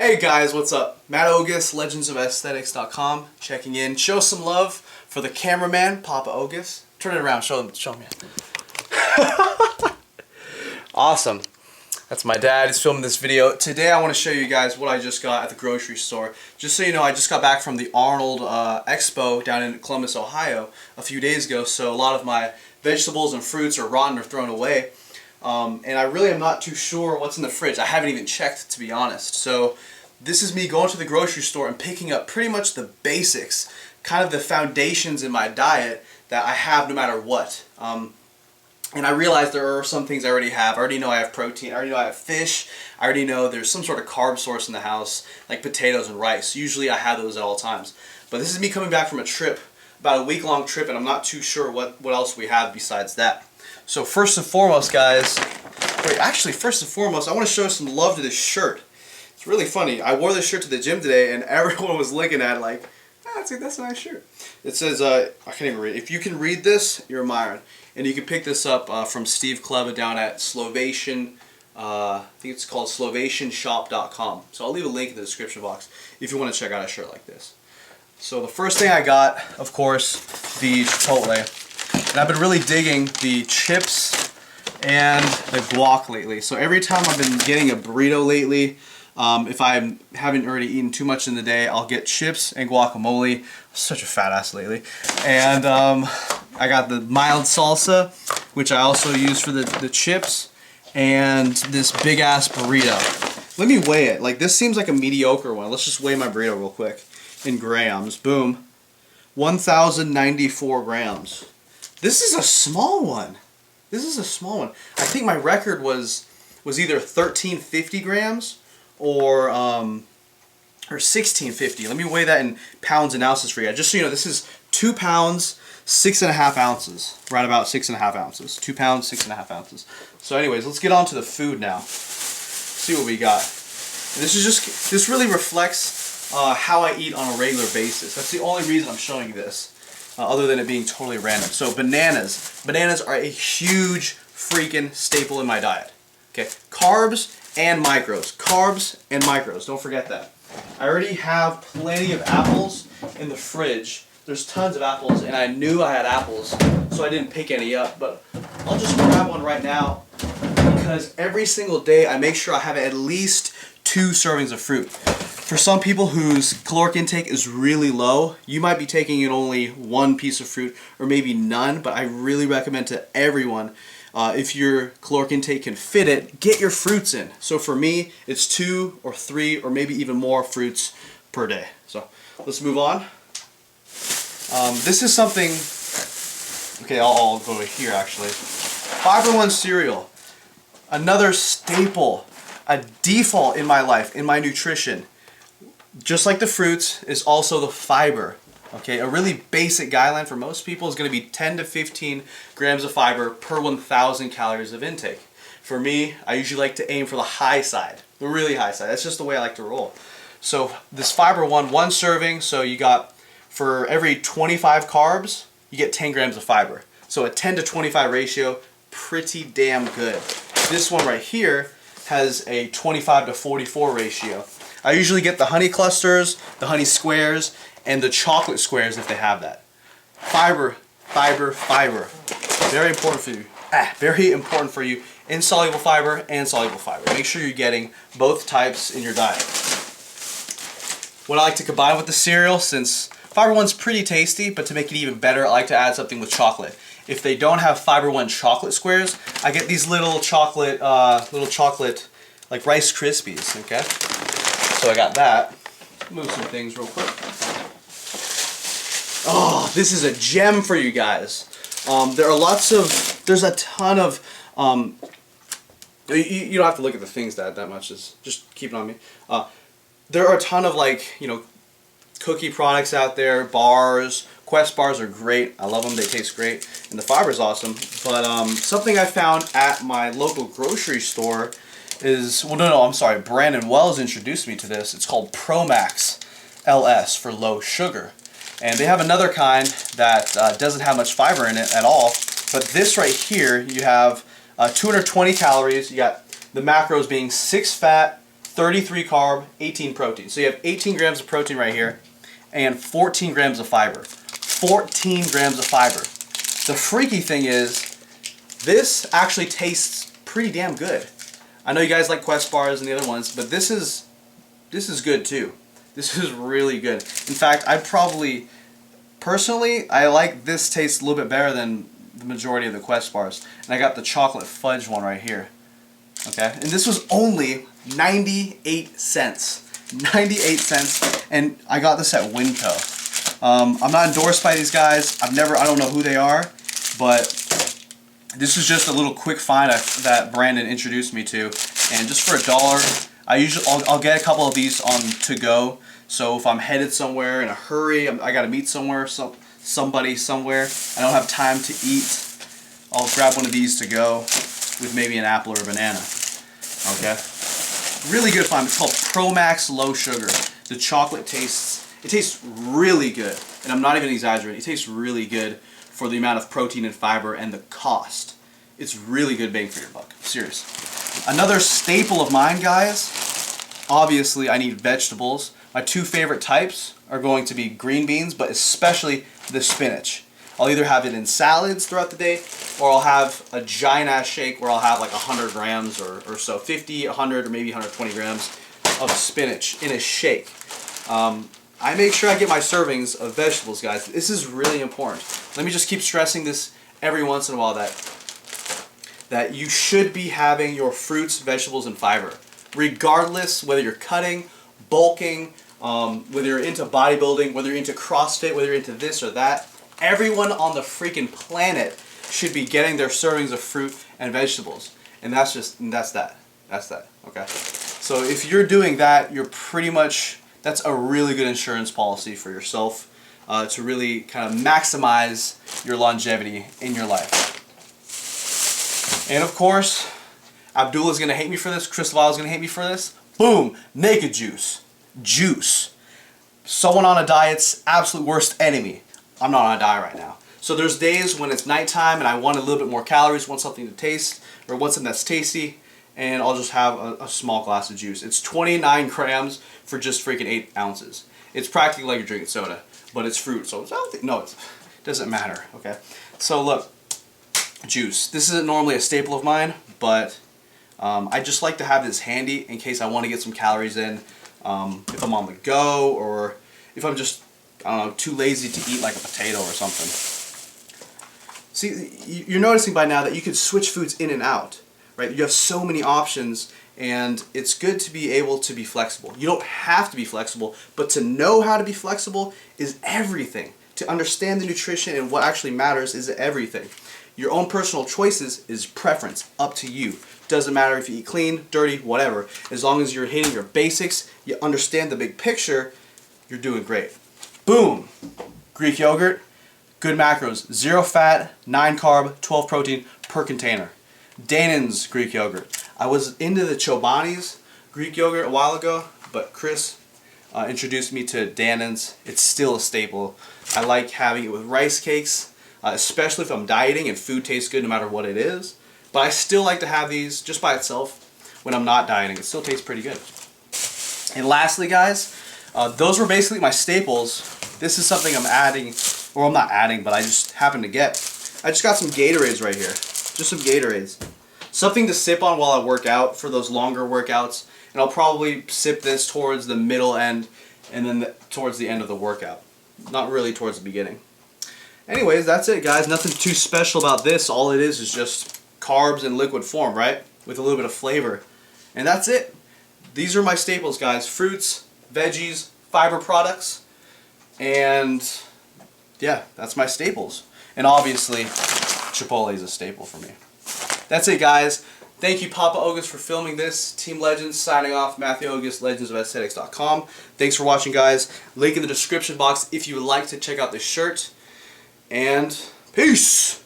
Hey guys, what's up? Matt Ogus, legendsofesthetics.com, checking in. Show some love for the cameraman, Papa Ogus. Turn it around, show him. Awesome. That's my dad. He's filming this video. Today I want to show you guys what I just got at the grocery store. Just so you know, I just got back from the Arnold Expo down in Columbus, Ohio a few days ago, so a lot of my vegetables and fruits are rotten or thrown away. And I really am not too sure what's in the fridge. I haven't even checked, to be honest. So this is me going to the grocery store and picking up pretty much the basics, kind of the foundations in my diet that I have no matter what. And I realize there are some things I already have. I already know I have protein. I already know I have fish. I already know there's some sort of carb source in the house, like potatoes and rice. Usually I have those at all times. But this is me coming back from a trip, about a week-long trip, and I'm not too sure what else we have besides that. So first and foremost, guys, first and foremost, I want to show some love to this shirt. It's really funny. I wore this shirt to the gym today, and everyone was looking at it like, that's a nice shirt. It says, I can't even read it. If you can read this, you're admiring. And you can pick this up from Steve Kleba down at Slovation, I think it's called slovationshop.com. So I'll leave a link in the description box if you want to check out a shirt like this. So the first thing I got, of course, the Chipotle. And I've been really digging the chips and the guac lately. So every time I've been getting a burrito lately, if I haven't already eaten too much in the day, I'll get chips and guacamole. I'm such a fat ass lately. And I got the mild salsa, which I also use for the chips, and this big ass burrito. Let me weigh it. Like, this seems like a mediocre one. Let's just weigh my burrito real quick in grams. Boom. 1,094 grams. This is a small one. This is a small one. I think my record was either 1,350 grams or 1,650. Let me weigh that in pounds and ounces for you. Just so you know, this is 2 pounds, 6.5 ounces. Right about 6.5 ounces. 2 pounds, 6.5 ounces. So anyways, let's get on to the food now. See what we got. And this really reflects how I eat on a regular basis. That's the only reason I'm showing you this. Other than it being totally random. So bananas. Bananas are a huge freaking staple in my diet. Okay, carbs and micros. Carbs and micros. Don't forget that. I already have plenty of apples in the fridge. There's tons of apples, and I knew I had apples, so I didn't pick any up. But I'll just grab one right now because every single day I make sure I have at least 2 servings of fruit. For some people whose caloric intake is really low, you might be taking in only 1 piece of fruit or maybe none, but I really recommend to everyone, if your caloric intake can fit it, get your fruits in. So for me, it's 2 or 3 or maybe even more fruits per day. So let's move on. This is something, okay, I'll go here actually. Fiber One cereal, another staple, a default in my life, in my nutrition. Just like the fruits is also the fiber. Okay, a really basic guideline for most people is going to be 10 to 15 grams of fiber per 1,000 calories of intake. For me, I usually like to aim for the high side, the really high side. That's just the way I like to roll. So this Fiber one serving, so you got, for every 25 carbs, you get 10 grams of fiber. So a 10 to 25 ratio, pretty damn good. This one right here has a 25 to 44 ratio. I usually get the honey clusters, the honey squares, and the chocolate squares if they have that. Fiber, fiber, fiber. Very important for you. Very important for you. Insoluble fiber and soluble fiber. Make sure you're getting both types in your diet. What I like to combine with the cereal, since Fiber One's pretty tasty, but to make it even better, I like to add something with chocolate. If they don't have Fiber One chocolate squares, I get these little chocolate, like Rice Krispies. Okay. So I got that. Move some things real quick. Oh, this is a gem for you guys. There's a ton of, you don't have to look at the things that much, just keep it on me. There are a ton of, like, you know, cookie products out there, bars. Quest bars are great. I love them. They taste great. And the fiber is awesome. But something I found at my local grocery store is, well, no, I'm sorry. Brandon Wells introduced me to this. It's called ProMax LS for low sugar. And they have another kind that doesn't have much fiber in it at all. But this right here, you have 220 calories. You got the macros being 6 fat, 33 carb, 18 protein. So you have 18 grams of protein right here and 14 grams of fiber. 14 grams of fiber. The freaky thing is, this actually tastes pretty damn good. I know you guys like Quest bars and the other ones, but this is good too. This is really good. In fact, personally, I like this taste a little bit better than the majority of the Quest bars. And I got the chocolate fudge one right here. Okay, and this was only 98 cents. 98 cents, and I got this at Winco. I'm not endorsed by these guys. I don't know who they are, but this is just a little quick find that Brandon introduced me to, and just for $1, I'll get a couple of these on to go. So if I'm headed somewhere in a hurry, I got to meet somewhere, somebody somewhere, I don't have time to eat, I'll grab one of these to go with maybe an apple or a banana. Okay, really good find. It's called Pro Max Low Sugar. The chocolate tastes really good, and I'm not even exaggerating. It tastes really good for the amount of protein and fiber and the cost. It's really good bang for your buck. Serious. Another staple of mine, guys. Obviously, I need vegetables. My two favorite types are going to be green beans, but especially the spinach. I'll either have it in salads throughout the day, or I'll have a giant ass shake where I'll have like 100 grams or so, 50, 100, or maybe 120 grams of spinach in a shake. I make sure I get my servings of vegetables, guys. This is really important. Let me just keep stressing this every once in a while, that you should be having your fruits, vegetables, and fiber. Regardless whether you're cutting, bulking, whether you're into bodybuilding, whether you're into CrossFit, whether you're into this or that, everyone on the freaking planet should be getting their servings of fruit and vegetables. And that's that. Okay? So if you're doing that, that's a really good insurance policy for yourself to really kind of maximize your longevity in your life. And of course, Abdullah's going to hate me for this. Cristoval's going to hate me for this. Boom! Naked juice. Juice. Someone on a diet's absolute worst enemy. I'm not on a diet right now. So there's days when it's nighttime and I want a little bit more calories, want something to taste, or want something that's tasty, and I'll just have a small glass of juice. It's 29 grams for just freaking 8 ounces. It's practically like you're drinking soda, but it's fruit, so it doesn't matter, okay? So look, juice. This isn't normally a staple of mine, but I just like to have this handy in case I want to get some calories in, if I'm on the go, or if I'm just, I don't know, too lazy to eat like a potato or something. See, you're noticing by now that you can switch foods in and out, right? You have so many options, and it's good to be able to be flexible. You don't have to be flexible, but to know how to be flexible is everything. To understand the nutrition and what actually matters is everything. Your own personal choices is preference, up to you. Doesn't matter if you eat clean, dirty, whatever. As long as you're hitting your basics, you understand the big picture, you're doing great. Boom! Greek yogurt, good macros, 0 fat, 9 carb, 12 protein per container. Danon's Greek yogurt. I was into the Chobani's Greek yogurt a while ago, but Chris introduced me to Danon's. It's still a staple. I like having it with rice cakes, especially if I'm dieting and food tastes good no matter what it is. But I still like to have these just by itself when I'm not dieting. It still tastes pretty good. And lastly, guys, those were basically my staples. This is something I'm adding, or I'm not adding, but I just happen to get. I just got some Gatorades right here. Just some Gatorades. Something to sip on while I work out for those longer workouts. And I'll probably sip this towards the middle end and then towards the end of the workout. Not really towards the beginning. Anyways, that's it, guys. Nothing too special about this. All it is just carbs in liquid form, right? With a little bit of flavor. And that's it. These are my staples, guys. Fruits, veggies, fiber products. And yeah, that's my staples. And obviously, Chipotle is a staple for me. That's it, guys. Thank you, Papa Ogus, for filming this. Team Legends signing off. Matthew Ogus, legendsofesthetics.com. Thanks for watching, guys. Link in the description box if you would like to check out this shirt. And peace!